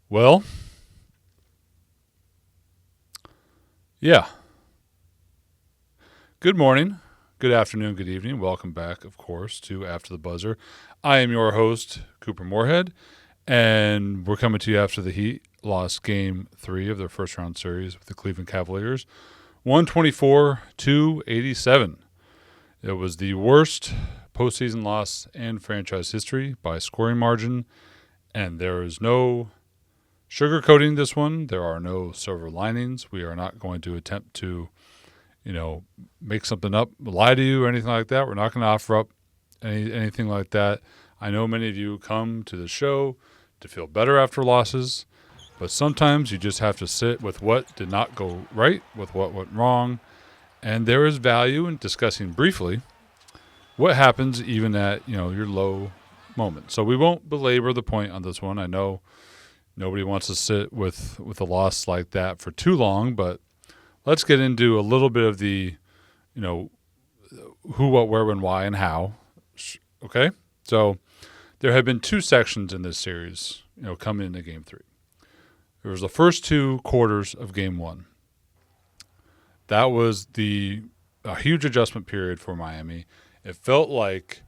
Well, yeah. Good morning, good afternoon, good evening. Welcome back, of course, to After the Buzzer. I am your host, Couper Moorhead, and we're coming to you after the Heat lost Game 3 of their first-round series with the Cleveland Cavaliers, 124-87. It was the worst postseason loss in franchise history by scoring margin, and there is no sugarcoating this one. There are no silver linings. We are not going to attempt to, make something up, lie to you or anything like that. We're not going to offer up anything like that. I know many of you come to the show to feel better after losses, but sometimes you just have to sit with what did not go right, with what went wrong, and there is value in discussing briefly what happens even at, your low moment. So we won't belabor the point on this one. I know nobody wants to sit with a loss like that for too long, but let's get into a little bit of the, who, what, where, when, why, and how. Okay? So there have been two sections in this series, coming into Game 3. There was the first two quarters of Game 1. That was a huge adjustment period for Miami. It felt like,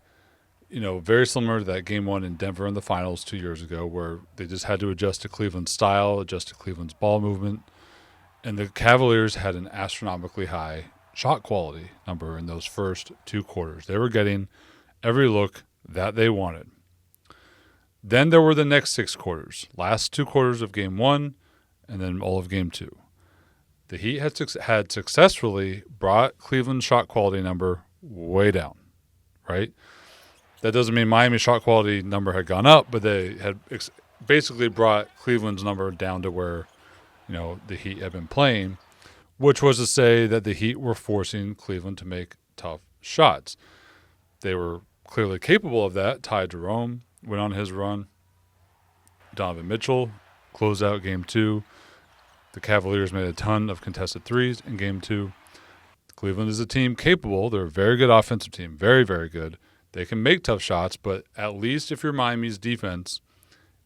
very similar to that Game 1 in Denver in the finals 2 years ago, where they just had to adjust to Cleveland's style, adjust to Cleveland's ball movement. And the Cavaliers had an astronomically high shot quality number in those first two quarters. They were getting every look that they wanted. Then there were the next 6 quarters, last 2 quarters of Game 1 and then all of Game 2. The Heat had successfully brought Cleveland's shot quality number way down, right? That doesn't mean Miami's shot quality number had gone up, but they had basically brought Cleveland's number down to where, the Heat had been playing, which was to say that the Heat were forcing Cleveland to make tough shots. They were clearly capable of that. Ty Jerome went on his run. Donovan Mitchell closed out Game 2. The Cavaliers made a ton of contested threes in Game 2. Cleveland is a team capable. They're a very good offensive team, very, very good. They can make tough shots, but at least if you're Miami's defense,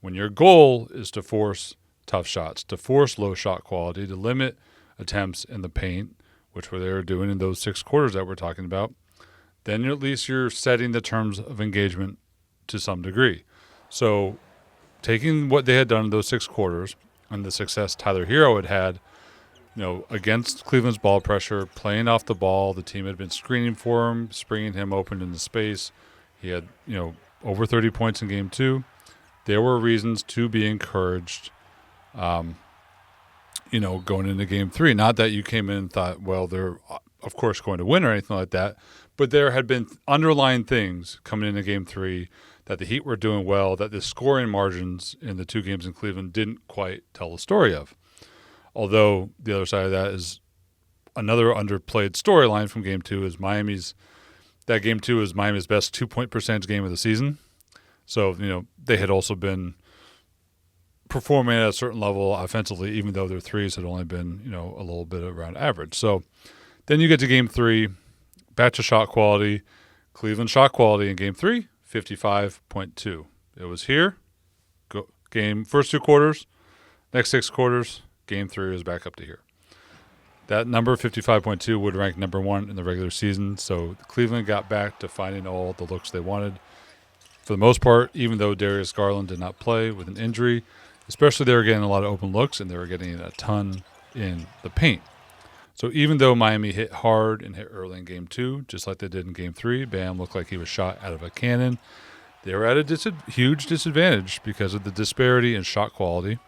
when your goal is to force tough shots, to force low shot quality, to limit attempts in the paint, which they were doing in those 6 quarters that we're talking about, then at least you're setting the terms of engagement to some degree. So taking what they had done in those 6 quarters and the success Tyler Herro had, against Cleveland's ball pressure, playing off the ball. The team had been screening for him, springing him open into space. He had, over 30 points in Game 2. There were reasons to be encouraged, going into Game 3. Not that you came in and thought, well, they're, of course, going to win or anything like that, but there had been underlying things coming into Game 3 that the Heat were doing well, that the scoring margins in the 2 games in Cleveland didn't quite tell the story of. Although the other side of that is another underplayed storyline from Game 2 is that Game 2 is Miami's best 2-point percentage game of the season. So, they had also been performing at a certain level offensively, even though their threes had only been, a little bit around average. So then you get to Game 3, back to shot quality. Cleveland shot quality in Game 3, 55.2. It was here. First 2 quarters, next 6 quarters. Game 3 was back up to here. That number, 55.2, would rank number 1 in the regular season. So Cleveland got back to finding all the looks they wanted. For the most part, even though Darius Garland did not play with an injury, especially they were getting a lot of open looks and they were getting a ton in the paint. So even though Miami hit hard and hit early in Game 2, just like they did in Game 3, Bam looked like he was shot out of a cannon. They were at a huge disadvantage because of the disparity in shot quality.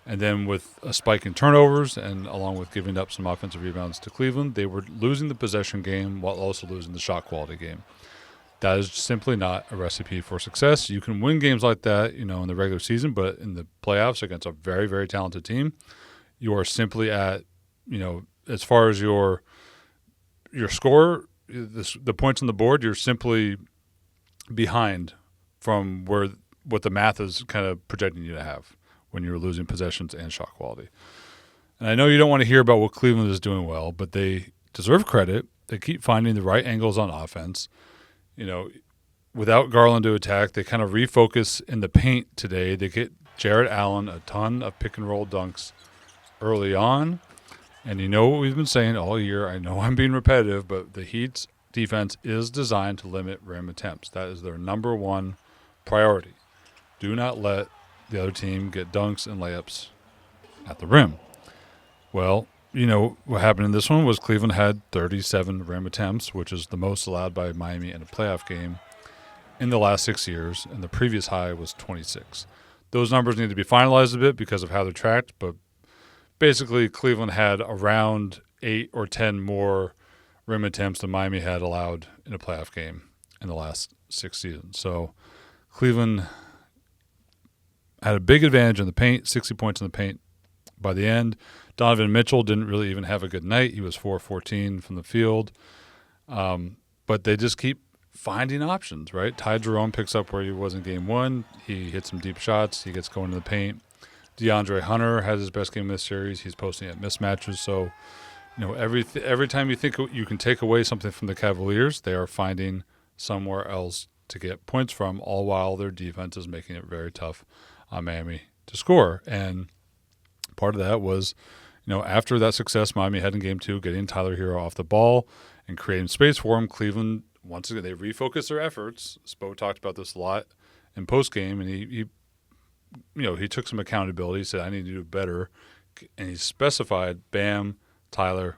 And then with a spike in turnovers and along with giving up some offensive rebounds to Cleveland, they were losing the possession game while also losing the shot quality game. That is simply not a recipe for success. You can win games like that, in the regular season, but in the playoffs against a very, very talented team, you are simply at, as far as your score, the points on the board, you're simply behind from what the math is kind of projecting you to have when you're losing possessions and shot quality. And I know you don't want to hear about what Cleveland is doing well, but they deserve credit. They keep finding the right angles on offense. Without Garland to attack, they kind of refocus in the paint today. They get Jared Allen a ton of pick and roll dunks early on. And you know what we've been saying all year. I know I'm being repetitive, but the Heat's defense is designed to limit rim attempts. That is their number one priority. Do not let the other team get dunks and layups at the rim. Well, you know, what happened in this one was Cleveland had 37 rim attempts, which is the most allowed by Miami in a playoff game in the last 6 years, and the previous high was 26. Those numbers need to be finalized a bit because of how they're tracked, but basically Cleveland had around 8 or 10 more rim attempts than Miami had allowed in a playoff game in the last 6 seasons. So Cleveland had a big advantage in the paint, 60 points in the paint by the end. Donovan Mitchell didn't really even have a good night. He was 4-14 from the field. But they just keep finding options, right? Ty Jerome picks up where he was in game one. He hits some deep shots. He gets going to the paint. DeAndre Hunter has his best game of this series. He's posting at mismatches. So, you know, every time you think you can take away something from the Cavaliers, they are finding somewhere else to get points from, all while their defense is making it very tough on Miami to score. And part of that was, you know, after that success Miami had in game two, getting Tyler Herro off the ball and creating space for him, Cleveland, once again, they refocused their efforts. Spo talked about this a lot in postgame, and he took some accountability. He said, I need to do better. And he specified Bam, Tyler,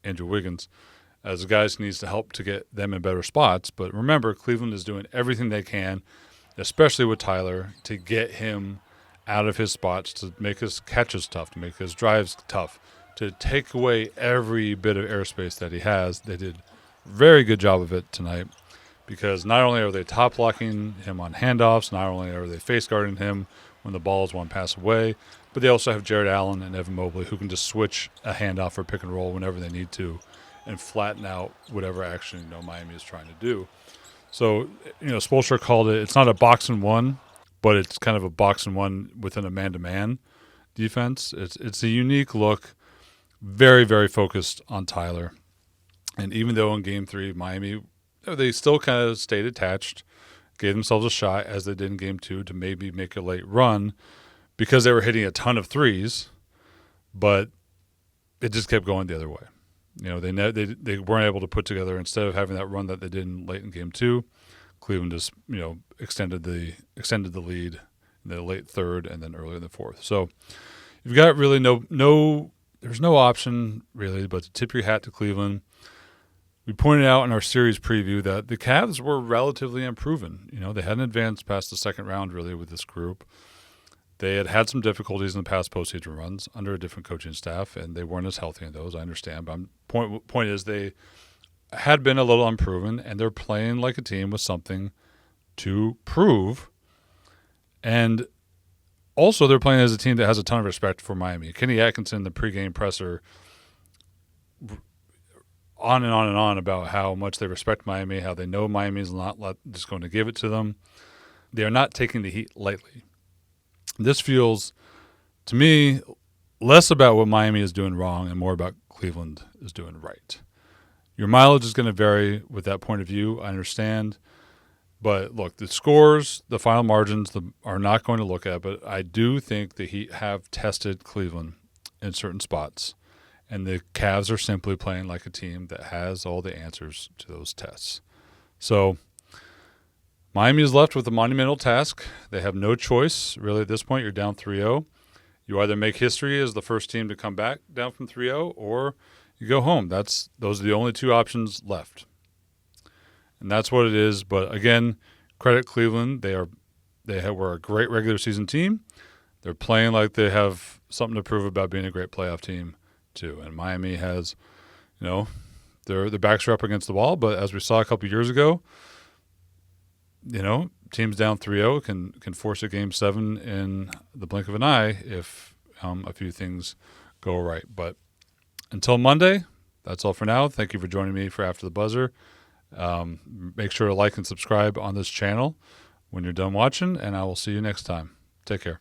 Andrew Wiggins, as the guys who needs to help to get them in better spots. But remember, Cleveland is doing everything they can, especially with Tyler, to get him out of his spots, to make his catches tough, to make his drives tough, to take away every bit of airspace that he has. They did a very good job of it tonight, because not only are they top blocking him on handoffs, not only are they face guarding him when the ball is one pass away, but they also have Jared Allen and Evan Mobley who can just switch a handoff or pick and roll whenever they need to and flatten out whatever action, you know, Miami is trying to do. So, you know, Spoelstra called it, it's not a box and one, but it's kind of a box and one within a man-to-man defense. It's a unique look, very, very focused on Tyler. And even though in game three, Miami, they still kind of stayed attached, gave themselves a shot, as they did in game two, to maybe make a late run because they were hitting a ton of threes, but it just kept going the other way. You know, they weren't able to put together, instead of having that run that they did late in game two, Cleveland just, you know, extended the lead in the late third and then early in the fourth. So you've got really there's no option really but to tip your hat to Cleveland. We pointed out in our series preview that the Cavs were relatively unproven. You know, they hadn't advanced past the second round really with this group. They had some difficulties in the past postseason runs under a different coaching staff, and they weren't as healthy in those, I understand. But point is, they had been a little unproven, and they're playing like a team with something to prove. And also, they're playing as a team that has a ton of respect for Miami. Kenny Atkinson, the pregame presser, on and on and on about how much they respect Miami, how they know Miami is not just going to give it to them. They are not taking the heat lightly. This feels, to me, less about what Miami is doing wrong and more about Cleveland is doing right. Your mileage is going to vary with that point of view, I understand. But look, the scores, the final margins are not going to look at, but I do think the Heat have tested Cleveland in certain spots. And the Cavs are simply playing like a team that has all the answers to those tests. So Miami is left with a monumental task. They have no choice, really, at this point. You're down 3-0. You either make history as the first team to come back down from 3-0, or you go home. Those are the only two options left. And that's what it is. But again, credit Cleveland. They were a great regular season team. They're playing like they have something to prove about being a great playoff team too. And Miami has, you know, their backs are up against the wall. But as we saw a couple years ago, you know, teams down 3-0 can force a game 7 in the blink of an eye if a few things go right. But until Monday, that's all for now. Thank you for joining me for After the Buzzer. Make sure to like and subscribe on this channel when you're done watching, and I will see you next time. Take care.